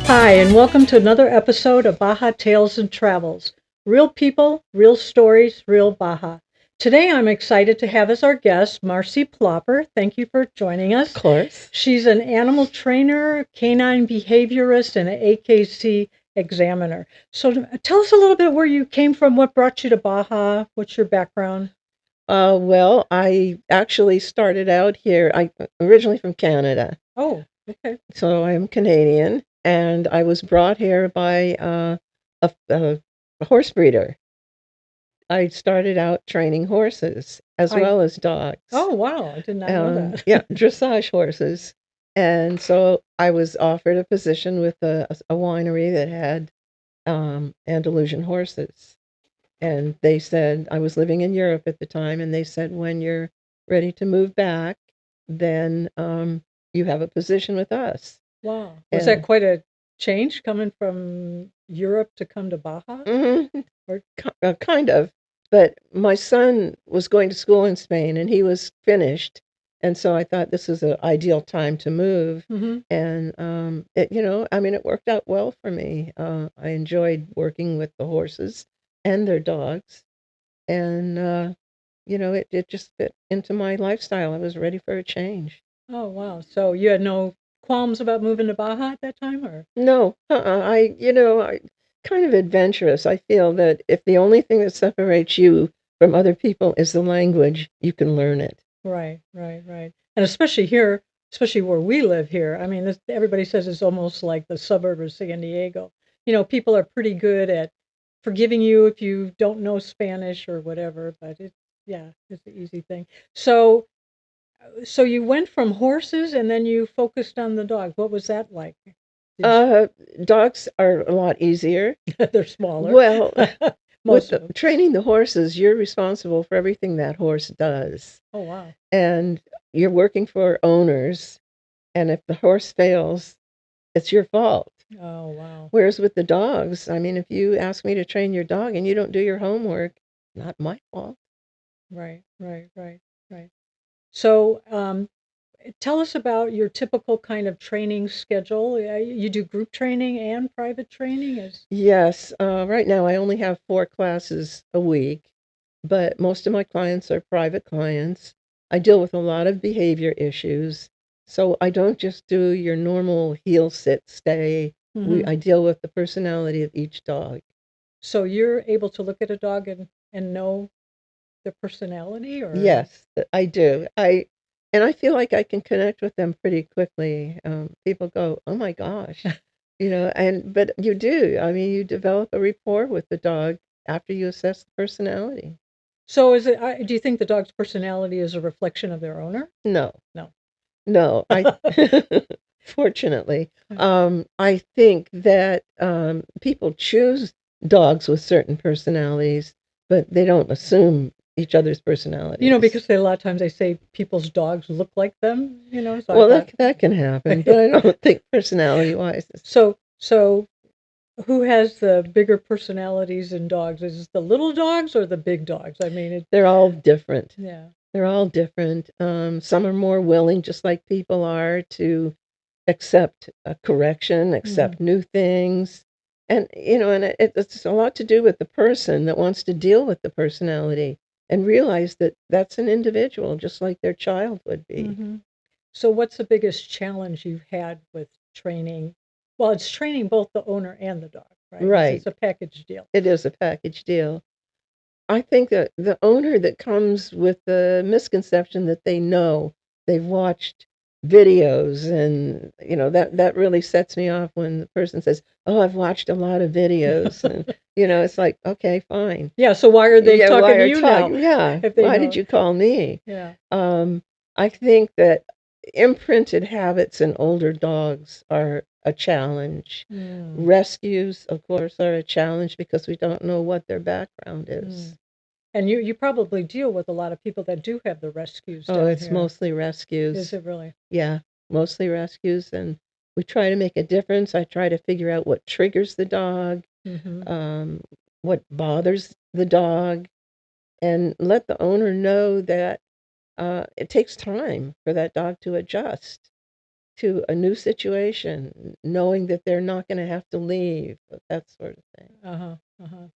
Hi, and welcome to another episode of Baja Tales and Travels. Real people, real stories, real Baja. Today I'm excited to have as our guest Marci Plopper. Thank you for joining Of us. course. She's an animal trainer, canine behaviorist, and an AKC examiner. So tell us a little bit where you came from, what brought you to Baja, what's your background? Well, I actually started out here. I originally from Canada, Oh, okay. so I'm Canadian, and I was brought here by a horse breeder. I started out training horses as I well as dogs. Oh, wow, I did not know that. Yeah, dressage horses, and so I was offered a position with a winery that had Andalusian horses. And they said I was living in Europe at the time, and they said, "When you're ready to move back, then, you have a position with us." Wow. Was that And quite a change coming from Europe to come to Baja? mhm, Or kind of, but my son was going to school in Spain, and he was finished, and so I thought this is an ideal time to move, Mhm. and, I mean, it worked out well for me. I enjoyed working with the horses and their dogs, and, it just fit into my lifestyle. I was ready for a change. Oh, wow. So you had no qualms about moving to Baja at that time, or? No, I kind of adventurous. I feel that if the only thing that separates you from other people is the language, you can learn it. Right, right, right. And especially here, especially where we live here. I mean, everybody says it's almost like the suburb of San Diego. People are pretty good at forgiving you if you don't know Spanish or whatever, but yeah, it's an easy thing. So you went from horses and then you focused on the dogs. What was that like? Did Uh, Dogs are a lot easier. They're smaller. Well, with Most of the them. training the horses, you're responsible for everything that horse does, Oh, wow. and you're working for owners, and if the horse fails, it's your fault. Oh, wow. Whereas with the dogs, I mean, if you ask me to train your dog and you don't do your homework, not my fault. Right, right, right, right. So, tell us about your typical kind of training schedule. You do group training and private training? Yes, right now I only have 4 classes a week, but most of my clients are private clients. I deal with a lot of behavior issues, so I don't just do your normal heel, sit, stay. Hmm. I deal with the personality of each dog. So you're able to look at a dog and know their personality, or? Yes, I do. I feel like I can connect with them pretty quickly. People go, "Oh my gosh," but you do. I mean, you develop a rapport with the dog after you assess the personality. So do you think the dog's personality is a reflection of their owner? No, No. no, I fortunately, I think that people choose dogs with certain personalities, but they don't assume each other's personalities. Because a lot of times they say people's dogs look like them, so I Well, thought. that can happen, but I don't think personality-wise it's So who has the bigger personalities in dogs? Is it the little dogs or the big dogs? I mean, they're all different. yeah. They're all different. Some are more willing, just like people are, to accept a correction, Hmm. accept new things, and it's a lot to do with the person that wants to deal with the personality and realize that that's an individual, just like their child would be. Hmm. So what's the biggest challenge you've had with training? Well, it's training both the owner and the dog, right? It's Right. a package deal. It is a package deal. I think that the owner that comes with the misconception that they know, they've watched videos and, that really sets me off when the person says, "Oh, I've watched a lot of videos." And, it's like, "Okay, fine." Yeah, so why are they Yeah, why talking to are you now talking yeah, if they why did know? you call me? Yeah. Um, I think that imprinted habits in older dogs are a challenge. Mm, Rescues, of course, are a challenge because we don't know what their background is. mm. And you probably deal with a lot of people that do have the rescues Oh, down it's here. mostly Is rescues. it really? Yeah, mostly rescues, and we try to make a difference. I try to figure out what triggers the dog, Hmm. um, what bothers the dog, and let the owner know that it takes time for that dog to adjust. to a new situation, knowing that they're not going to have to leave, that sort of thing. Uh-huh. Uh-huh.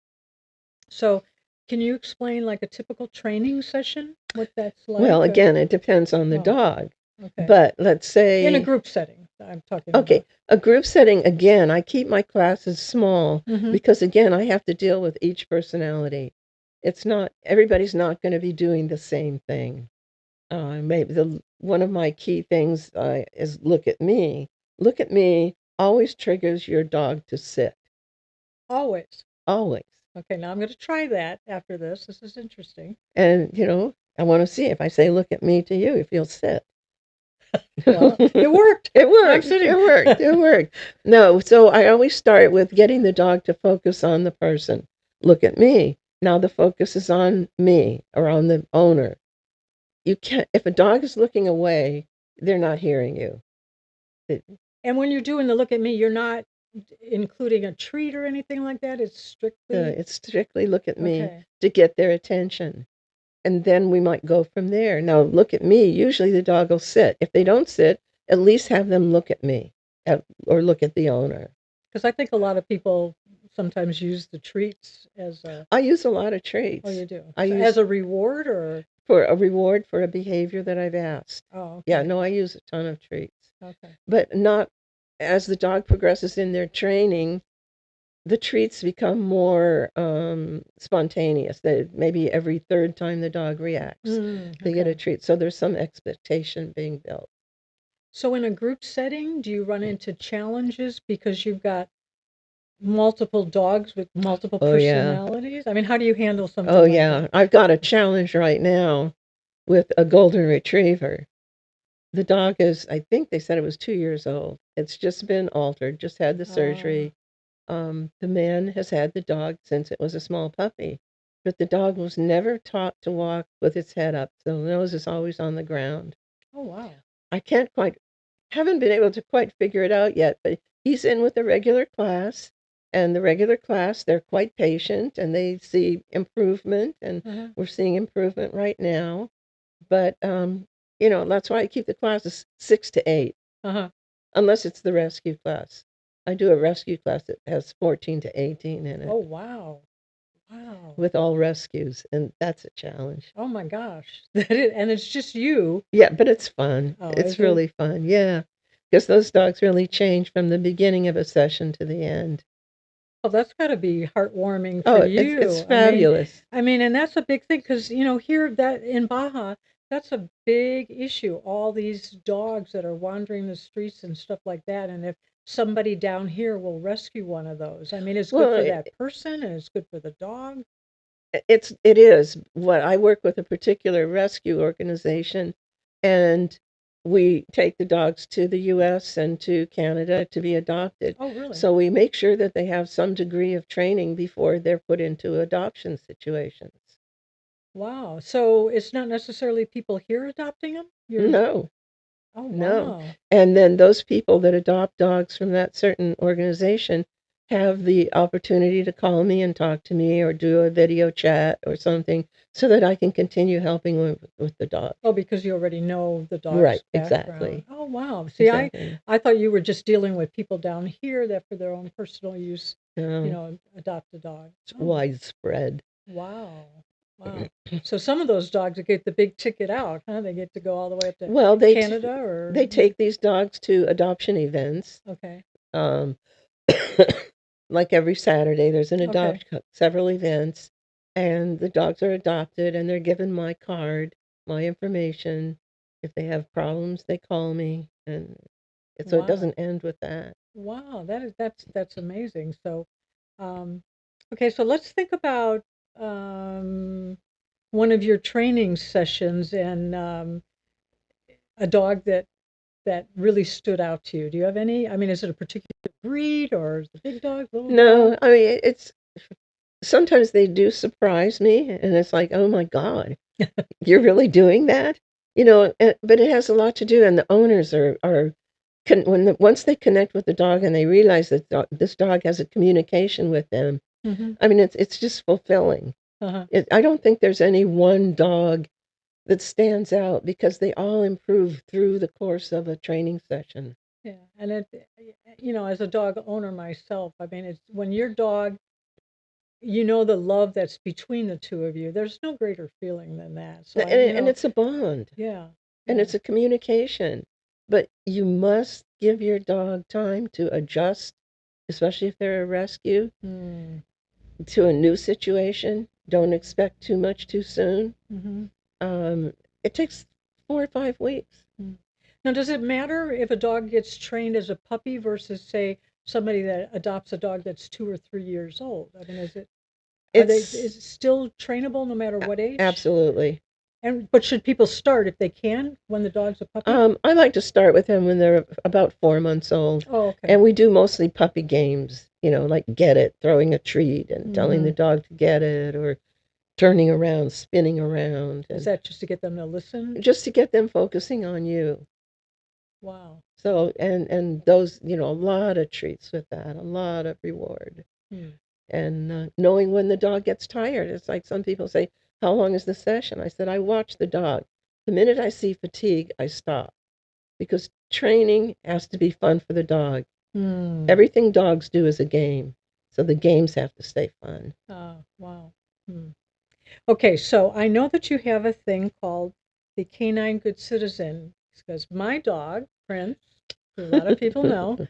So, can you explain like a typical training session, what that's Well, like? again, it depends on the Oh, dog. okay. But let's In a say, group setting, I'm talking okay, about. a group setting, again, I keep my classes small Mm-hmm. because, again, I have to deal with each personality. It's not, everybody's not going to be doing the same thing. Maybe one of my key things is look at me. Look at me always triggers your dog to sit. Always. Always. Okay, now I'm going to try that after this. This is interesting. And, I want to see if I say look at me to you, if you'll sit. Well, it worked. It I'm worked. sitting. It worked. It worked. No, so I always start with getting the dog to focus on the person. Look at me. Now the focus is on me or on the owner. You can't, if a dog is looking away, they're not hearing you. And when you're doing the look at me, you're not including a treat or anything like that. It's strictly look at me Okay. to get their attention. And then we might go from there. Now, look at me. Usually the dog will sit. If they don't sit, at least have them look at me or look at the owner. Because I think a lot of people sometimes use the treats as a. I use a lot of Oh, treats. you do. I So use as a reward or. for a reward for a behavior that I've asked. Oh, Yeah, okay. no, I use a ton of treats. Okay. But not as the dog progresses in their training, the treats become more spontaneous. That maybe every third time the dog reacts, they get a Okay. treat. So there's some expectation being built. So in a group setting, do you run into challenges because you've got multiple dogs with multiple Oh yeah. personalities? I mean, how do you handle Oh something like yeah. that? I've got a challenge right now with a golden retriever. The dog is, I think they said it was 2 years old. It's just been altered, just had the Uh, surgery. The man has had the dog since it was a small puppy, but the dog was never taught to walk with its head up. The nose is always on the ground. oh, wow. I can't quite, haven't been able to quite figure it out yet, but he's in with a regular class, and the regular class, they're quite patient and they see improvement, and Uh-huh. we're seeing improvement right now. But, that's why I keep the classes 6 to 8, Uh-huh. unless it's the rescue class. I do a rescue class that has 14 to 18 in Oh, it wow. Wow. with all rescues, and that's a challenge. Oh my gosh. And it's just you. Yeah, but it's fun. Oh, It's is it? really fun. Yeah. Because those dogs really change from the beginning of a session to the end. Oh, that's got to be heartwarming for Oh, it's you. fabulous. And that's a big thing because, here that in Baja, that's a big issue. All these dogs that are wandering the streets and stuff like that. And if somebody down here will rescue one of those, I mean, it's good Well, for that person and it's good for the dog. it is what I work with a particular rescue organization, and we take the dogs to the US and to Canada to be adopted. Oh, really? So we make sure that they have some degree of training before they're put into adoption situations. Wow. So it's not necessarily people here adopting them? No, Oh, no. wow. And then those people that adopt dogs from that certain organization have the opportunity to call me and talk to me or do a video chat or something so that I can continue helping with the dog. Oh, because you already know the dog's Right, background. exactly. Oh, wow. See, Exactly. I thought you were just dealing with people down here that for their own personal use, No, adopt a dog. it's Oh, widespread. wow. Wow. So some of those dogs get the big ticket out, huh? They get to go all the way up to Well, Canada or they take these dogs to adoption events. okay. Um, like every Saturday, there's an Okay. several events, and the dogs are adopted, and they're given my card, my information. If they have problems, they call me, and so it Wow. doesn't end with that. Wow. That's amazing. So um okay, so let's think about one of your training sessions and a dog that really stood out to you. Do you have any? I mean, is it a particular breed or is it big dog, little dog? No, I mean it's sometimes they do surprise me, and it's like, oh my God, you're really doing that, but it has a lot to do, and the owners are once they connect with the dog and they realize that this dog has a communication with them. Hmm. I mean, it's just fulfilling. Uh-huh. I don't think there's any one dog that stands out because they all improve through the course of a training session. Yeah, and as a dog owner myself, I mean, it's when your dog, the love that's between the two of you. There's no greater feeling than that. So And it's a bond, yeah, and yeah. it's a communication. But you must give your dog time to adjust, especially if they're a rescue, Mm. to a new situation. Don't expect too much too soon. Mm-hmm. It takes 4 or 5 weeks. Mm. Now, does it matter if a dog gets trained as a puppy versus, say, somebody that adopts a dog that's 2 or 3 years old? I mean, is It's it still trainable no matter what age? absolutely. But should people start if they can when the dog's a puppy? I like to start with them when they're about 4 months old, Oh, okay. and we do mostly puppy games. Like get it, throwing a treat, and telling the Mm-hmm. dog to get it, or turning around, spinning around, Is and that just to get them to listen? just to get them focusing on you. Wow. So and those, a lot of treats with that, a lot of reward, Hmm. and knowing when the dog gets tired. It's like some people say, "How long is the session?" I said, "I watch the dog. The minute I see fatigue, I stop." Because training has to be fun for the dog. Hmm. Everything dogs do is a game, so the games have to stay fun. Oh, wow. Hmm. Okay, so I know that you have a thing called the Canine Good Citizen because my dog, Prince, who a lot of people know,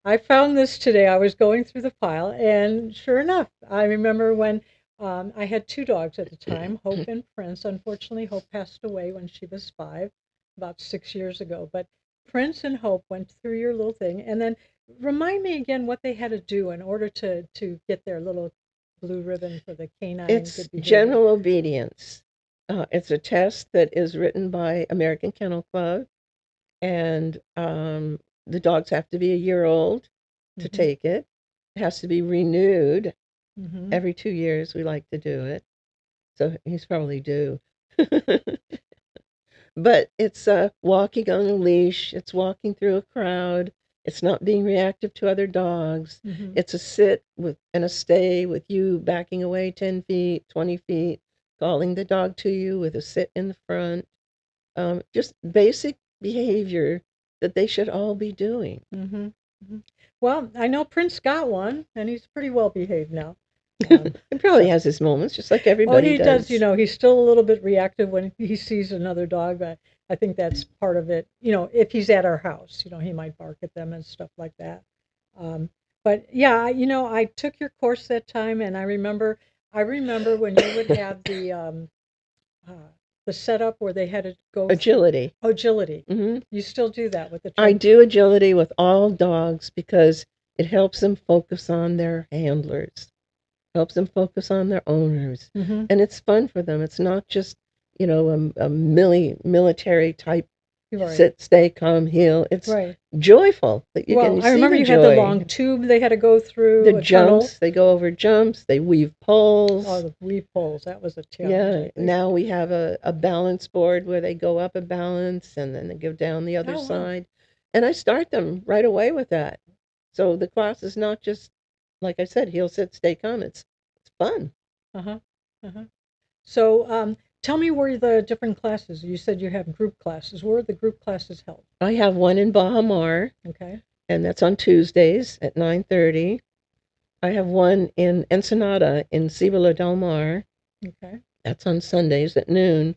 I found this today. I was going through the file, and sure enough, I remember when I had two dogs at the time, Hope and Prince. Unfortunately, Hope passed away when she was 5, about 6 years ago. But Prince and Hope went through your little thing, and then remind me again what they had to do in order to get their little blue ribbon for the canine It's good behavior. general obedience. It's a test that is written by American Kennel Club, and the dogs have to be a year old to Mm-hmm. take it. It has to be renewed Mm-hmm. every 2 years. We like to do it, so he's probably due. But it's walking on a leash, it's walking through a crowd, it's not being reactive to other dogs. Mm-hmm. It's a sit with and a stay with you backing away 10 feet, 20 feet, calling the dog to you with a sit in the front. Just basic behavior that they should all be doing. Mm-hmm. Mm-hmm. Well, I know Prince got one, and he's pretty well behaved now. It probably So, has his moments, just like oh, everybody he does. does. He's still a little bit reactive when he sees another dog. But I think that's part of it. If he's at our house, he might bark at them and stuff like that. Um, but yeah, I took your course that time, and I remember when you would have uh, the setup where they had to go through Agility. agility. Hmm. You still do that with the I train. do agility with all dogs because it helps them focus on their handlers, helps them focus on their owners, Mm-hmm. and it's fun for them. It's not just a military type Right. sit, stay, calm, heel. It's Right. joyful that Well, you I see remember the you had the long joy. tube they had to go The through, a tunnel. jumps, they go over jumps, they weave Oh, poles. the weave poles, that was a challenge, Yeah, I think. now we have a balance board where they go up a balance and then they go down the other Oh, wow. side. And I start them right away with that. So the class is not just, like I said, heel, sit, stay, calm. It's fun. Uh-huh. Uh-huh. So, tell me where the different classes, you said you have group classes. Where are the group classes held? I have one in Baja Mar, Okay. and that's on Tuesdays at 9:30. I have one in Ensenada in Cibola del Mar. Okay. That's on Sundays at noon.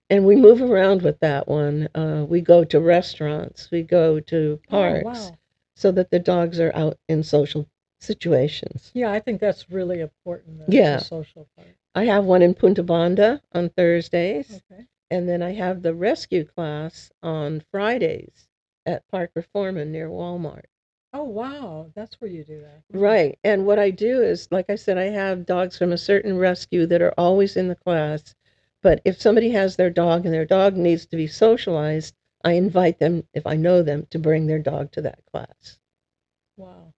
And we move around with that one. We go to restaurants, we go to Oh, parks, wow. so that the dogs are out in social situations. Yeah, I think that's really important, the Yeah, social part. I have one in Punta Banda on Thursdays, Okay. and then I have the rescue class on Fridays at Park Reforma near Walmart. Oh, wow. That's where you do that. Hmm. Right. And what I do is, like I said, I have dogs from a certain rescue that are always in the class. But if somebody has their dog and their dog needs to be socialized, I invite them, if I know them, to bring their dog to that class. Wow.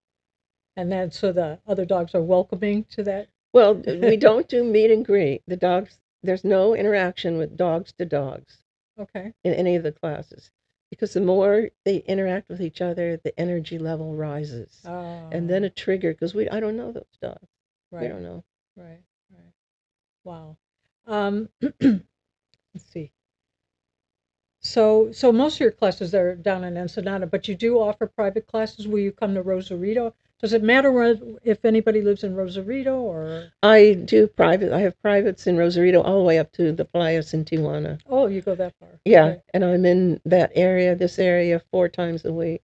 And then, so the other dogs are welcoming to that? Well, we don't do meet and greet. There's no interaction with dogs to dogs Okay. in any of the classes because the more they interact with each other, the energy level rises. And then Oh, a trigger, because I don't know those dogs. We right, don't know. right, right. Wow. Um, Let's see. So most of your classes are down in Ensenada, but you do offer private classes. Will you come to Rosarito? Does it matter if anybody lives in Rosarito or? I do private. I have privates in Rosarito all the way up to the Playas in Tijuana. Oh, you go that far. Yeah, Okay. and I'm in this area 4 times a week.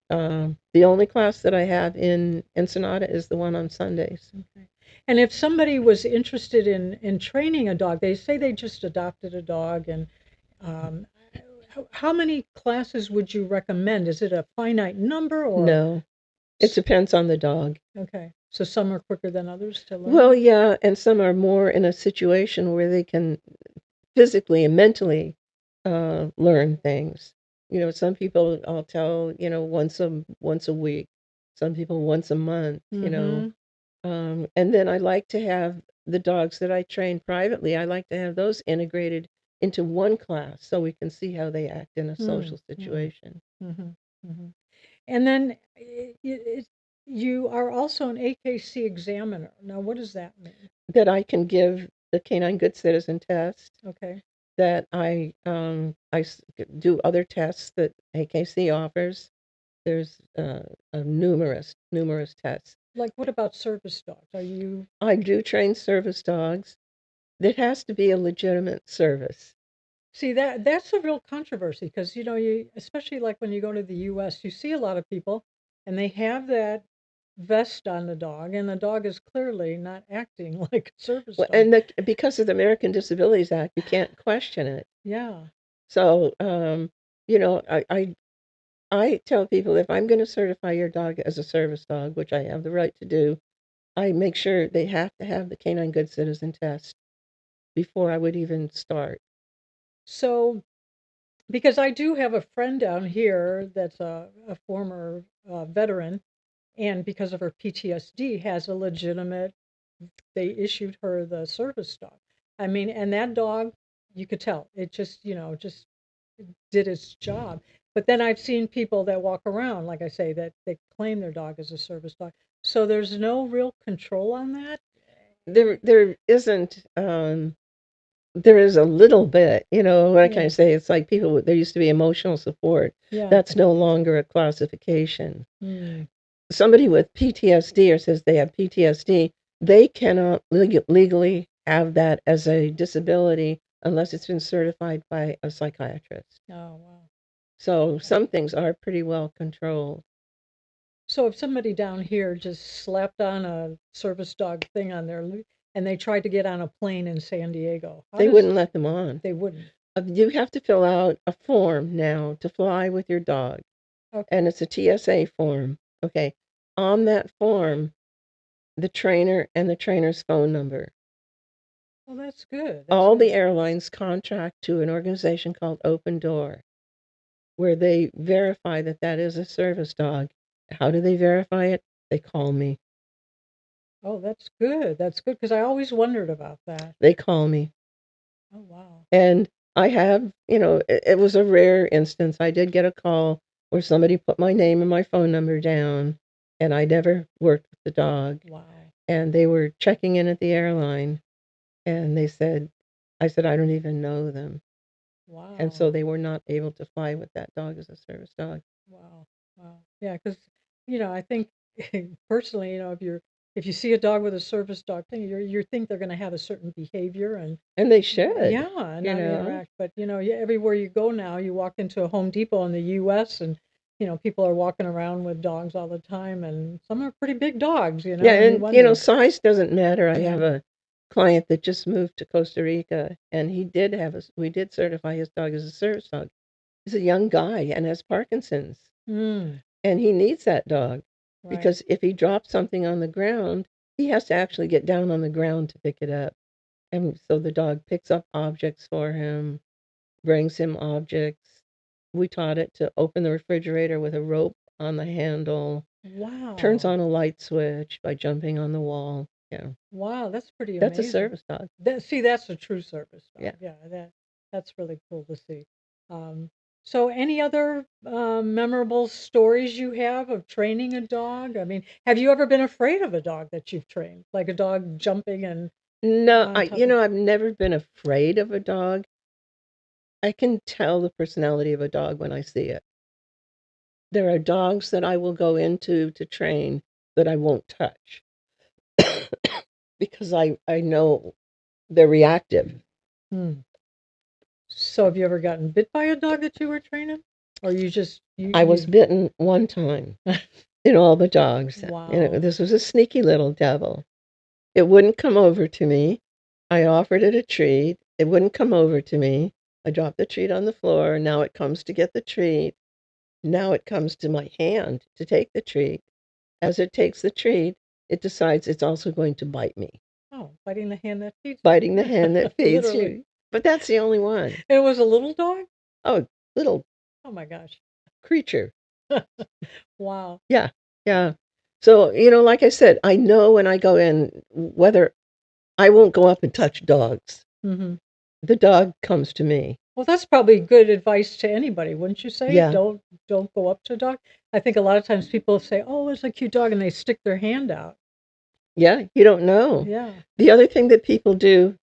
The only class that I have in Ensenada is the one on Sundays. Okay. And if somebody was interested in training a dog, they say they just adopted a dog, and um, how many classes would you recommend? Is it a finite number or? No, it depends on the dog. Okay, so some are quicker than others to Well, learn? yeah, and some are more in a situation where they can physically and mentally learn things. Some people I'll tell, once a week. Some people once a month. Mm-hmm. And then I like to have the dogs that I train privately. I like to have those integrated into one class so we can see how they act in a social Mm-hmm. situation. Mm-hmm. Mm-hmm. And then you are also an AKC examiner. Now, what does that mean? That I can give the Canine Good Citizen test. Okay. That do other tests that AKC offers. There's numerous tests. Like, what about service dogs? Are you? I do train service dogs. It has to be a legitimate service. See, that's a real controversy because you especially like when you go to the US, you see a lot of people and they have that vest on the dog and the dog is clearly not acting like a service Well, dog. and because of the American Disabilities Act, you can't question it. Yeah. So, you know, I tell people if I'm going to certify your dog as a service dog, which I have the right to do, I make sure they have to have the Canine Good Citizen test before I would even start. So, because I do have a friend down here that's a former veteran, and because of her PTSD, has a legitimate, they issued her the service dog. I mean, and that dog, you could tell, it just did its job. But then I've seen people that walk around, like I say, that they claim their dog is a service dog. So there's no real control on that. There isn't. There is a little bit, what can I Yeah, say? It's like there used to be emotional support. yeah. That's no longer a classification. Mm. Somebody with PTSD or says they have PTSD, they cannot legally have that as a disability unless it's been certified by a psychiatrist. Oh, wow. So some things are pretty well controlled. So if somebody down here just slapped on a service dog thing on and they tried to get on a plane in San Diego, how They does wouldn't let them on. they wouldn't? You have to fill out a form now to fly with your dog, and Okay. it's a TSA form. Okay. On that form, the trainer and the trainer's phone number. Well, that's good. That's All the good. airlines contract to an organization called Open Door, where they verify that that is a service dog. How do they verify it? They call me. Oh, that's good. That's good because I always wondered about that. They call me. Oh, wow. And I have, it was a rare instance. I did get a call where somebody put my name and my phone number down, and I never worked with the dog. Wow. And they were checking in at the airline, and I said, I don't even know them. And Wow. so they were not able to fly with that dog as a service dog. Wow. Wow. Yeah, because I think personally, if you see a dog with a service dog thing, you think they're going to have a certain behavior and And they should, yeah, and you not know. interact. But everywhere you go now, you walk into a Home Depot in the U.S. and people are walking around with dogs all the time, and some are pretty big dogs, Yeah, and you and wonder. size doesn't matter. I Yeah. have a client that just moved to Costa Rica, and we did certify his dog as a service dog. He's a young guy and has Parkinson's, Mm, and he needs that dog right. because if he drops something on the ground, he has to actually get down on the ground to pick it up. And so the dog picks up objects for him, brings him objects. We taught it to open the refrigerator with a rope on the handle, turns Wow. on a light switch by jumping on the wall. Yeah, Wow, that's pretty that's a amazing. service dog. That's a true service dog. Yeah. Yeah, that's really cool to see. Um, so any other memorable stories you have of training a dog? I mean, have you ever been afraid of a dog that you've trained? Like a dog jumping and No, on top of I've never been afraid of a dog. I can tell the personality of a dog when I see it. There are dogs that I will go into to train that I won't touch because I know they're reactive. Hmm. So have you ever gotten bit by a dog that you were training? Or you just, I was bitten one time in all the dogs. Wow. This was a sneaky little devil. It wouldn't come over to me. I offered it a treat. It wouldn't come over to me. I dropped the treat on the floor. Now it comes to get the treat. Now it comes to my hand to take the treat. As it takes the treat, it decides it's also going to bite me. Oh, biting the hand that feeds you. Biting the hand that feeds Literally. you. But that's the only one. It was a little dog? Oh, little Oh my gosh. creature. Wow. Yeah, yeah. So, like I said, I know when I go in whether I won't go up and touch dogs. Mm-hmm. The dog comes to me. Well, that's probably good advice to anybody, wouldn't you say? Yeah. Don't go up to a dog. I think a lot of times people say, "Oh, it's a cute dog," and they stick their hand out. Yeah, you don't know. Yeah. The other thing that people do,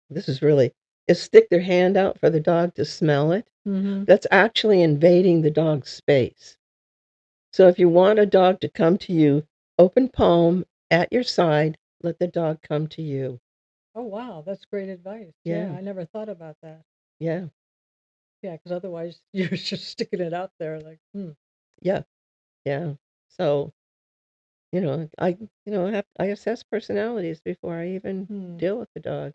this is stick their hand out for the dog to smell it. Mm-hmm. That's actually invading the dog's space. So if you want a dog to come to you, open palm at your side, let the dog come to you. Oh, wow, that's great advice. Yeah, Yeah, I never thought about that. yeah, Yeah, because otherwise you're just sticking it out there like, hmm. yeah, yeah. So, I assess personalities before I even Hmm. deal with the dog.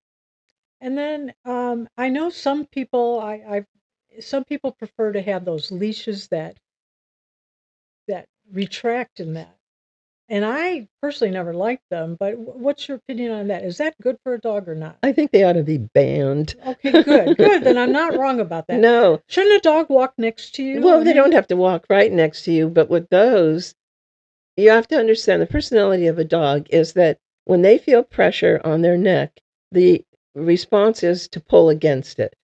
And then I know some people some people prefer to have those leashes that retract in that. And I personally never liked them, but what's your opinion on that? Is that good for a dog or not? I think they ought to be banned. Okay, good, good. Then I'm not wrong about that. No. Shouldn't a dog walk next to you? Well, I they don't mean, have to walk right next to you, but with those, you have to understand the personality of a dog is that when they feel pressure on their neck, the response is to pull against it.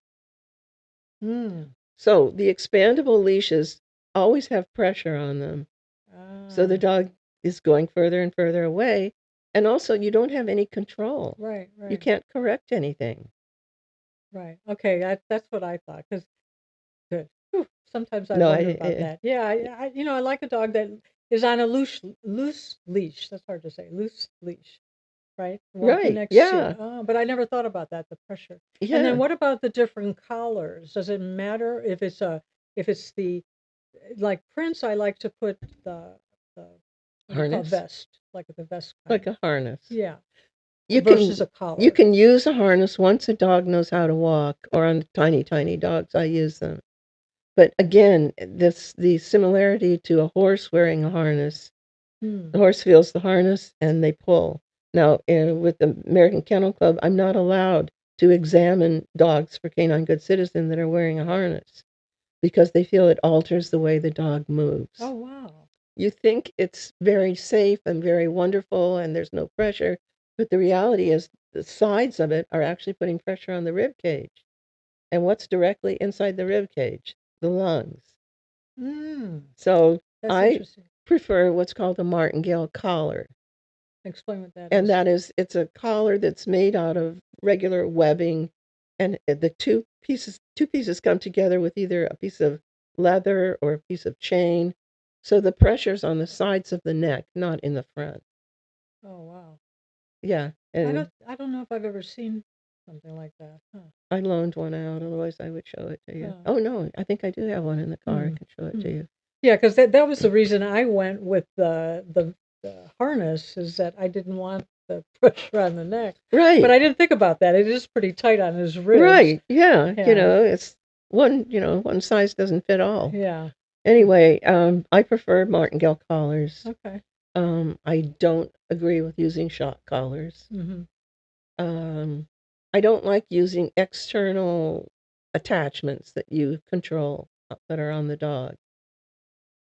hmm. So the expandable leashes always have pressure on them. So the Ah, dog is going further and further away. And also, you don't have any control. right, You right, can't correct anything. right. Okay, that's what I thought. Because good. Whew, sometimes I No, wonder about that. Yeah, I like a dog that is on a loose leash. That's hard to say. Loose leash, right? Walking right. next to you. Yeah. Oh, but I never thought about that, the pressure. And then Yeah. what about the different collars? Does it matter if it's the like Prince? I like to put the what do you call Harness, vest, like the vest like kind. a harness. Yeah, You versus can a you collar. can use a harness once a dog knows how to walk, or on tiny, tiny dogs, I use them. But again, the similarity to a horse wearing a harness. Hmm. The horse feels the harness and they pull. Now, with the American Kennel Club, I'm not allowed to examine dogs for canine good citizen that are wearing a harness because they feel it alters the way the dog Oh moves. wow. You think it's very safe and very wonderful and there's no pressure, but the reality is the sides of it are actually putting pressure on the rib cage. And what's directly inside the rib cage? The lungs. Hmm. So That's I interesting. prefer what's called a martingale collar. Explain what that And is. that is, it's a collar that's made out of regular webbing, and the two pieces come together with either a piece of leather or a piece of chain. So the pressure's on the sides of the neck, not in the front. Oh wow. Yeah, and I don't know if I've ever seen something like that. Huh. I loaned one out, otherwise I would show it to you. Huh. Oh no, I think I do have one in the car. I Hmm. can show it Hmm. to you. Yeah, because that was the reason I went with the harness is that I didn't want the pressure on the neck. But Right, I didn't think about that. It is pretty tight on his ribs. right, yeah, Yeah. it's one size doesn't fit all. Yeah. Anyway, I prefer martingale collars. Okay. I don't agree with using shock collars. Mm-hmm. Um, I don't like using external attachments that you control that are on the dog.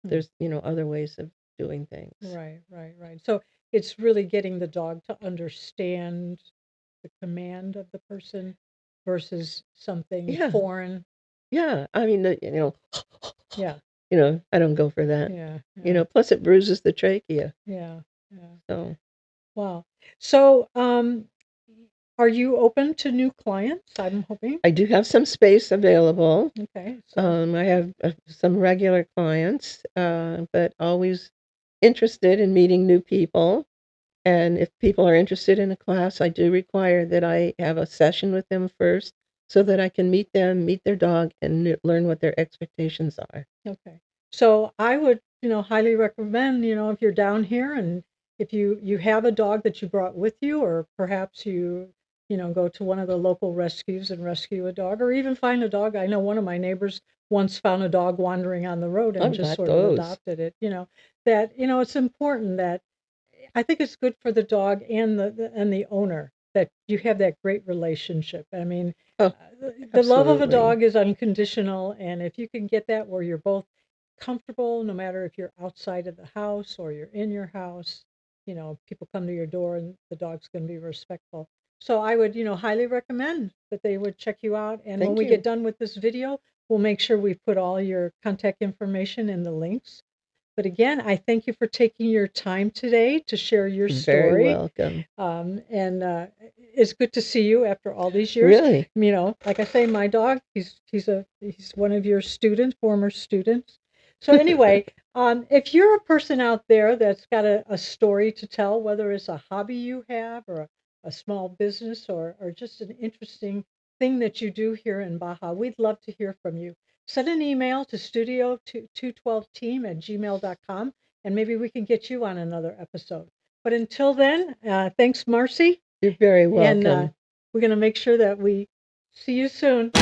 Hmm. There's, other ways of doing things. Right, right, right. So it's really getting the dog to understand the command of the person versus something Yeah, foreign. yeah. I mean, Yeah, I don't go for that. yeah, yeah, Plus it bruises the trachea. yeah, yeah. So, Wow. So, Are you open to new clients? I'm hoping. I do have some space available. Okay, so I have some regular clients, but always interested in meeting new people. And if people are interested in a class, I do require that I have a session with them first so that I can meet them, meet their dog, and learn what their expectations are. okay. So I would, highly recommend, if you're down here and if you have a dog that you brought with you, or perhaps you go to one of the local rescues and rescue a dog, or even find a dog. I know one of my neighbors once found a dog wandering on the road and I've just got sort of those. adopted it. That, it's important that I think it's good for the dog and the owner that you have that great relationship. I mean, Oh, the love of a absolutely. dog is unconditional, and if you can get that where you're both comfortable, no matter if you're outside of the house or you're in your house, people come to your door and the dog's going to be respectful. So I would, highly recommend that they would check you out. And when Thank we get you. done with this video, we'll make sure we put all your contact information in the links. But again, I thank you for taking your time today to share your Very story. welcome. And it's good to see you after all these years. Really? Like I say, my dog, he's one of your students, former students. So anyway, if you're a person out there that's got a story to tell, whether it's a hobby you have or a small business or just an interesting thing that you do here in Baja, we'd love to hear from you. Send an email to studio212team@gmail.com, and maybe we can get you on another episode. But until then, thanks, Marci, You're very and welcome. we're going to make sure that we see you soon.